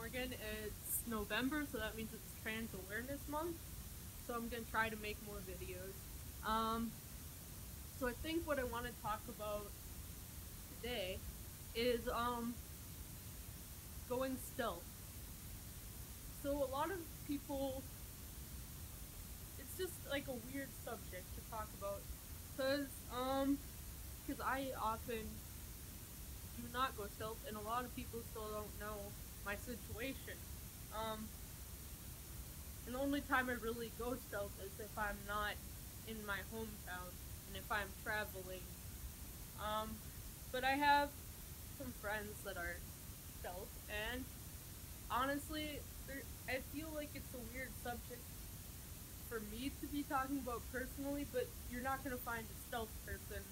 Oregon. It's November, so that means it's Trans Awareness Month. So I'm gonna try to make more videos. Um, so I think what I want to talk about today is going stealth. So a lot of people, it's just like a weird subject to talk about, cause I often do not go stealth, and a lot of people still don't know my situation. Um, and the only time I really go stealth is if I'm not in my hometown and if I'm traveling. Um, but I have some friends that are stealth, and honestly, I feel like it's a weird subject for me to be talking about personally, but you're not gonna find a stealth person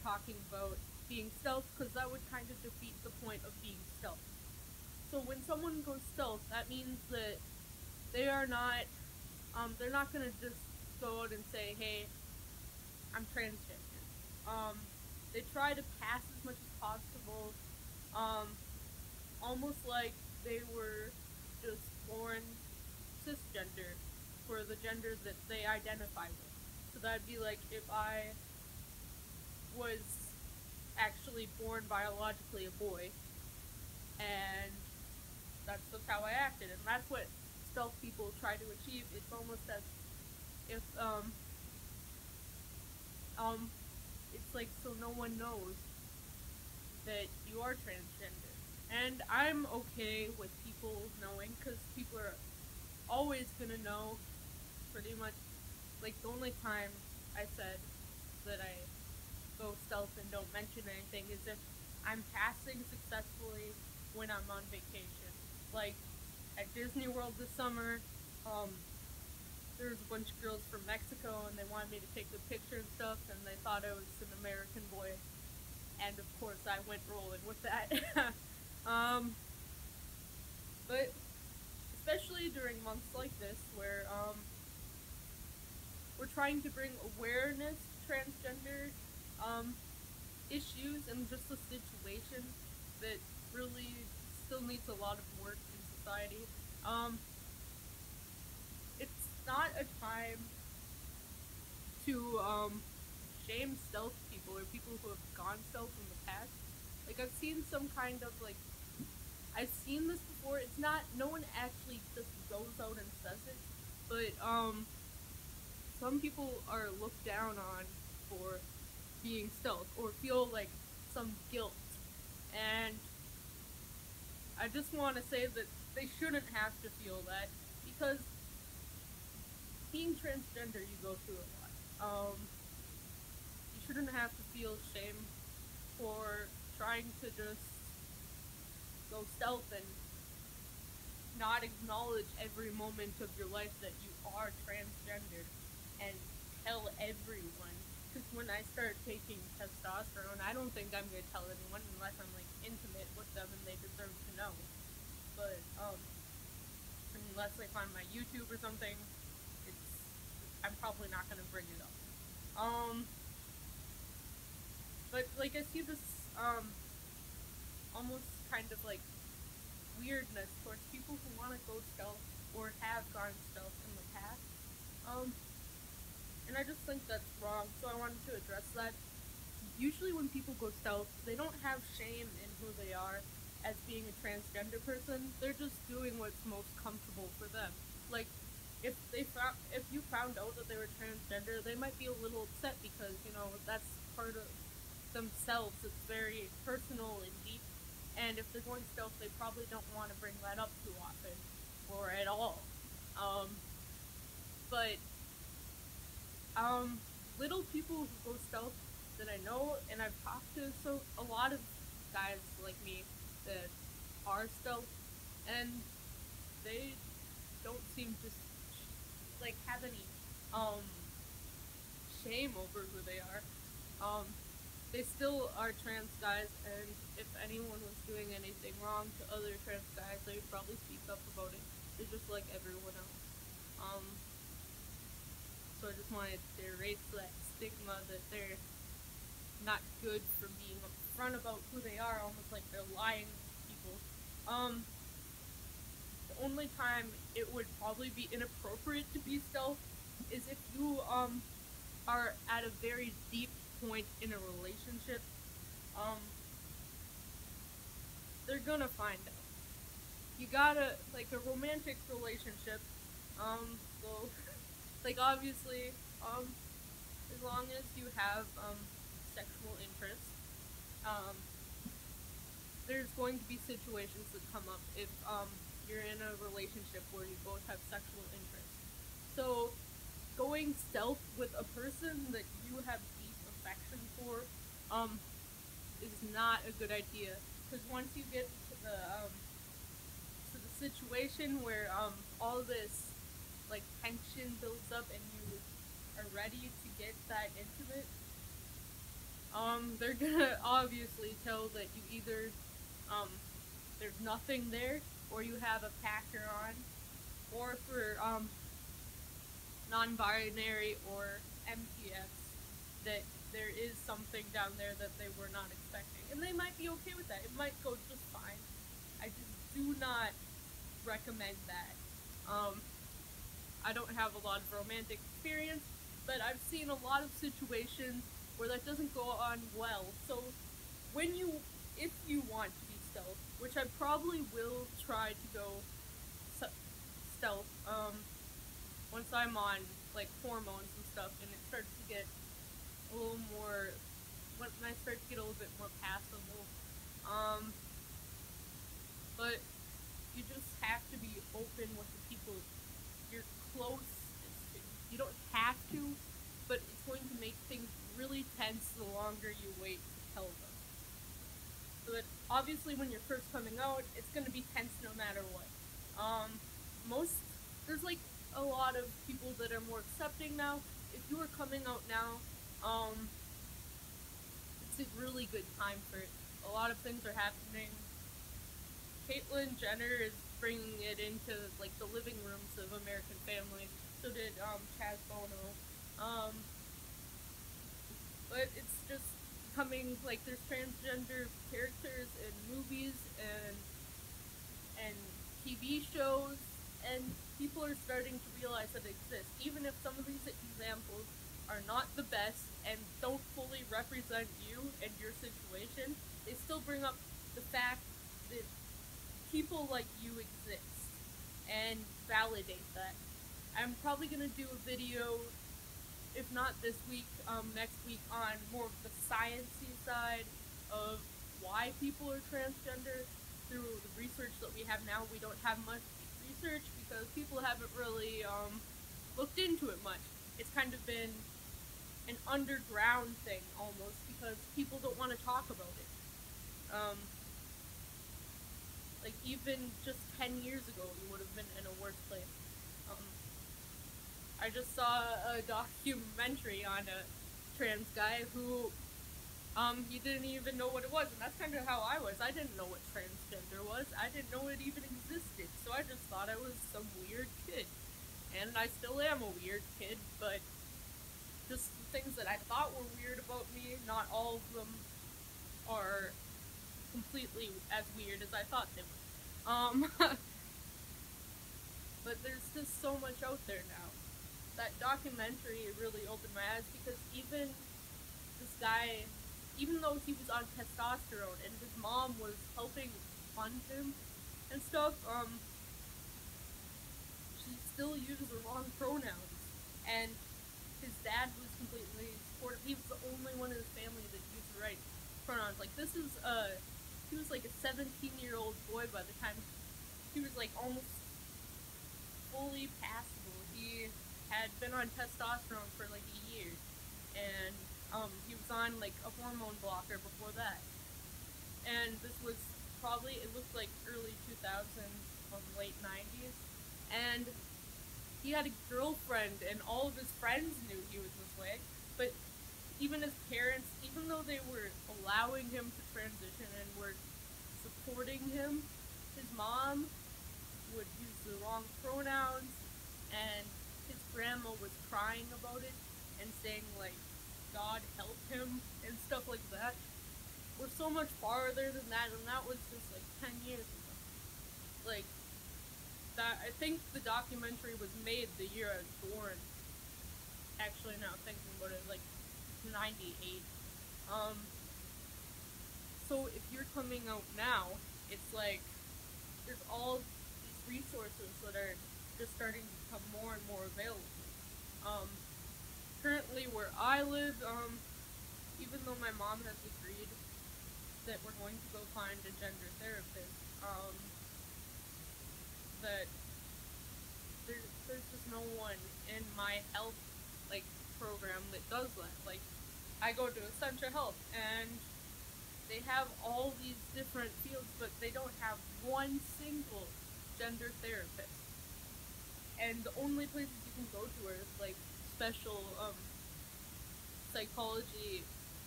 talking about being stealth because that would kind of defeat the point of being stealth. So when someone goes stealth, that means that they are not, they're not gonna just go out and say, "Hey, I'm transgender." They try to pass as much as possible, um, almost like they were just born cisgender for the gender that they identify with. So that'd be like if I was actually born biologically a boy, and that's just how I acted, and that's what stealth people try to achieve. It's almost as if um it's like so no one knows that you are transgender. And I'm okay with people knowing because people are always gonna know pretty much. Like the only time I said that I go stealth and don't mention anything is if I'm passing successfully when I'm on vacation. Like at Disney World this summer, there was a bunch of girls from Mexico and they wanted me to take the picture and stuff, and they thought I was an American boy, and of course I went rolling with that. um, but especially during months like this where we're trying to bring awareness to transgender um, issues and just a situation that really still needs a lot of work in society. Um, it's not a time to shame stealth people or people who have gone stealth in the past. Like I've seen some kind of like I've seen this before. It's not no one actually just goes out and says it, but some people are looked down on for being stealth or feel like some guilt. And I just want to say that they shouldn't have to feel that because being transgender, you go through a lot. You shouldn't have to feel shame for trying to just go stealth and not acknowledge every moment of your life that you are transgendered and tell everyone. Because when I start taking testosterone, I don't think I'm gonna tell anyone unless I'm like intimate with them and they deserve to know. But unless they find my YouTube or something, it's I'm probably not gonna bring it up. Um, but like I see this almost kind of like weirdness towards people who want to go stealth or have gone stealth in the past. Um, and I just think that's wrong. So I wanted to address that. Usually, when people go stealth, they don't have shame in who they are as being a transgender person. They're just doing what's most comfortable for them. Like, if you found out that they were transgender, they might be a little upset because that's part of themselves. It's very personal and deep. And if they're going stealth, they probably don't want to bring that up too often or at all. Um, but little people who go stealth that I know, and I've talked to a lot of guys like me that are stealth, and they don't seem to like have any um shame over who they are. Um, they still are trans guys, and if anyone was doing anything wrong to other trans guys, they would probably speak up about it. They're just like everyone else. Um, so I just wanted to erase that stigma that they're not good for being upfront about who they are, almost like they're lying to people. Um, only time it would probably be inappropriate to be stealth is if you are at a very deep point in a relationship. Um, they're gonna find out. You gotta, like, a romantic relationship. So like, obviously, as long as you have sexual interest, um, there's going to be situations that come up if you're in a relationship where you both have sexual interest. So going stealth with a person that you have deep affection for is not a good idea, because once you get to the situation where all this like tension builds up and you are ready to get that intimate, they're gonna obviously tell that you either um there's nothing there, or you have a packer on, or for non-binary or MPFs, that there is something down there that they were not expecting, and they might be okay with that. It might go just fine. I just do not recommend that. I don't have a lot of romantic experience, but I've seen a lot of situations where that doesn't go on well. So if you want to be stealth, which I probably will try to go stealth, once I'm on like hormones and stuff, and it starts to get a little more, when I start to get a little bit more passable, but you just have to be open with the people you're closest to. You don't have to, but it's going to make things really tense the longer you wait to tell them. So that obviously when you're first coming out, it's going to be tense no matter what. There's like a lot of people that are more accepting now. If you are coming out now, it's a really good time for it. A lot of things are happening. Caitlyn Jenner is bringing it into like the living rooms of American families. So did Chaz Bono. But it's just becoming like there's transgender characters in movies and TV shows, and people are starting to realize that it exists. Even if some of these examples are not the best and don't fully represent you and your situation, they still bring up the fact that people like you exist and validate that. I'm probably gonna do a video, if not this week, next week, on more of the sciencey side of why people are transgender. Through the research that we have now, we don't have much research because people haven't really looked into it much. It's kind of been an underground thing almost because people don't want to talk about it. Like even just 10 years ago, we would have been in a worse place. I just saw a documentary on a trans guy who, he didn't even know what it was, and that's kind of how I was. I didn't know what transgender was. I didn't know it even existed, so I just thought I was some weird kid. And I still am a weird kid, but just the things that I thought were weird about me, not all of them are completely as weird as I thought they were. But there's just so much out there now. That documentary really opened my eyes because even this guy, even though he was on testosterone and his mom was helping fund him and stuff, she still used the wrong pronouns. And his dad was completely supportive. He was the only one in his family that used the right pronouns. Like, he was like a 17-year-old boy by the time he was like almost fully passable. He had been on testosterone for like a year, and he was on like a hormone blocker before that. And this was probably, it looked like early 2000s, late 90s, and he had a girlfriend, and all of his friends knew he was this way, but even his parents, even though they were allowing him to transition and were supporting him, his mom would use the wrong pronouns, and his grandma was crying about it and saying like, God help him and stuff like that. We're so much farther than that, and that was just like 10 years ago. Like, I think the documentary was made the year I was born. Actually, now thinking about it, like 98. Um, so if you're coming out now, it's like there's all these resources that are just starting to become more and more available. Um, Currently, where I live, even though my mom has agreed that we're going to go find a gender therapist, that there's just no one in my health like program that does that. Like, I go to Essential Health and they have all these different fields, but they don't have one single gender therapist. And the only places you can go to are like special psychology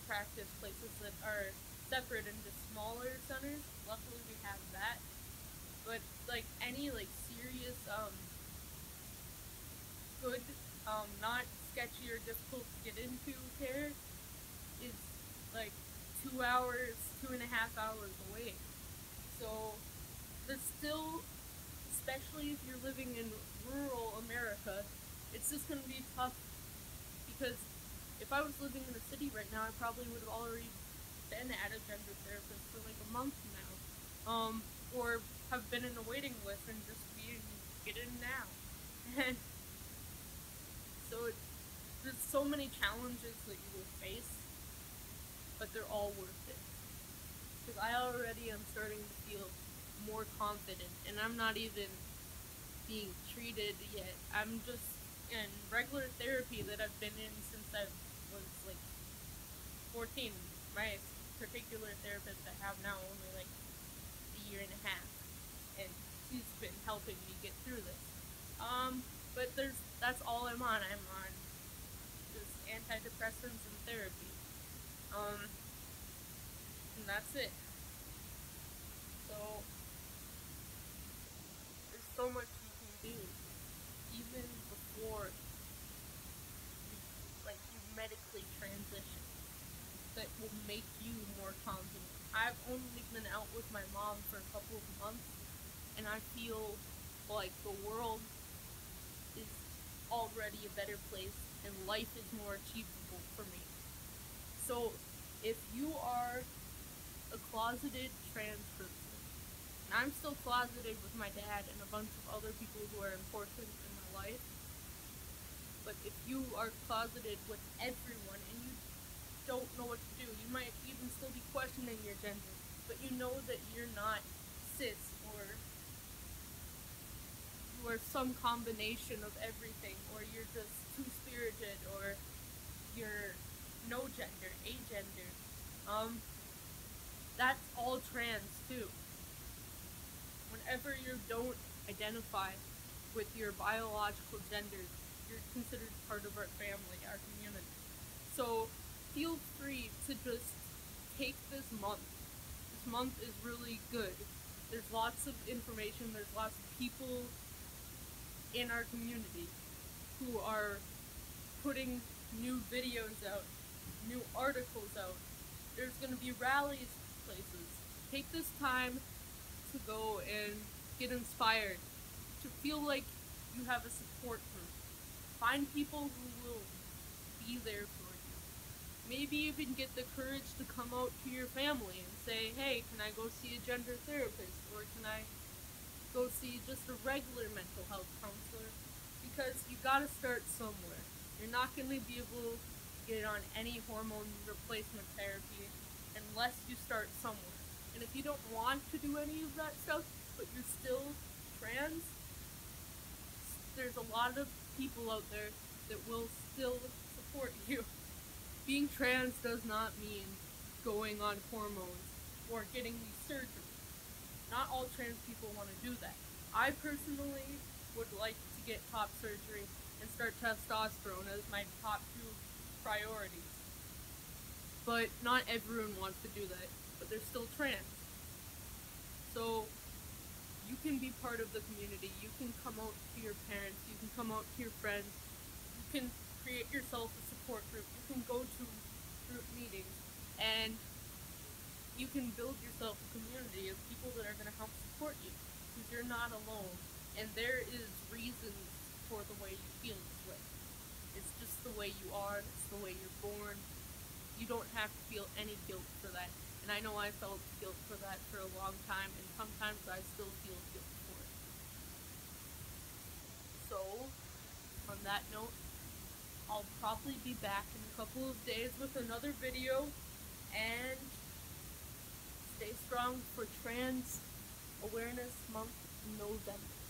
practice places that are separate into smaller centers. Luckily, we have that. But like any like serious good not sketchy or difficult to get into care is like 2 hours, 2.5 hours away. So there's still, especially if you're living in rural America, it's just gonna be tough because if I was living in a city right now, I probably would have already been at a gender therapist for like a month now, or have been in a waiting list and just get in now. And so there's so many challenges that you will face, but they're all worth it. Because I already am starting to feel more confident, and I'm not even being treated yet. I'm just in regular therapy that I've been in since I was like 14. My particular therapist I have now only like a year and a half, and she's been helping me get through this. But that's all I'm on. I'm on just antidepressants and therapy. And that's it. So there's so much you can do, even before you medically transition, that will make you more confident. I've only been out with my mom for a couple of months, and I feel like the world is already a better place and life is more achievable for me. So if you are a closeted trans person, and I'm still closeted with my dad and a bunch of other people who are important in my life, but if you are closeted with everyone and you don't know what to do, you might even still be questioning your gender, but you know that you're not cis, or you are some combination of everything, or you're just two-spirited, or you're no gender, agender. That's all trans too. Whenever you don't identify with your biological gender, you're considered part of our family, our community. So feel free to just take this month. This month is really good. There's lots of information, there's lots of people in our community who are putting new videos out, new articles out. There's going to be rallies places. Take this time to go and get inspired, to feel like you have a support group. Find people who will be there for you. Maybe even get the courage to come out to your family and say, hey, can I go see a gender therapist? Or can I go see just a regular mental health counselor? Because you gotta start somewhere. You're not going to be able to get on any hormone replacement therapy unless you start somewhere. And if you don't want to do any of that stuff, but you're still trans, there's a lot of people out there that will still support you. Being trans does not mean going on hormones or getting these surgeries. Not all trans people want to do that. I personally would like to get top surgery and start testosterone as my top 2 priorities. But not everyone wants to do that, but they're still trans. So you can be part of the community. You can come out to your parents. You can come out to your friends. You can create yourself a support group. You can go to group meetings, and you can build yourself a community of people that are going to help support you, because you're not alone. And there is reasons for the way you feel this way. It's just the way you are, it's the way you're born. You don't have to feel any guilt for that. And I know I felt guilt for that for a long time, and sometimes I still feel guilt for it. So, on that note, I'll probably be back in a couple of days with another video, and stay strong for Trans Awareness Month in November.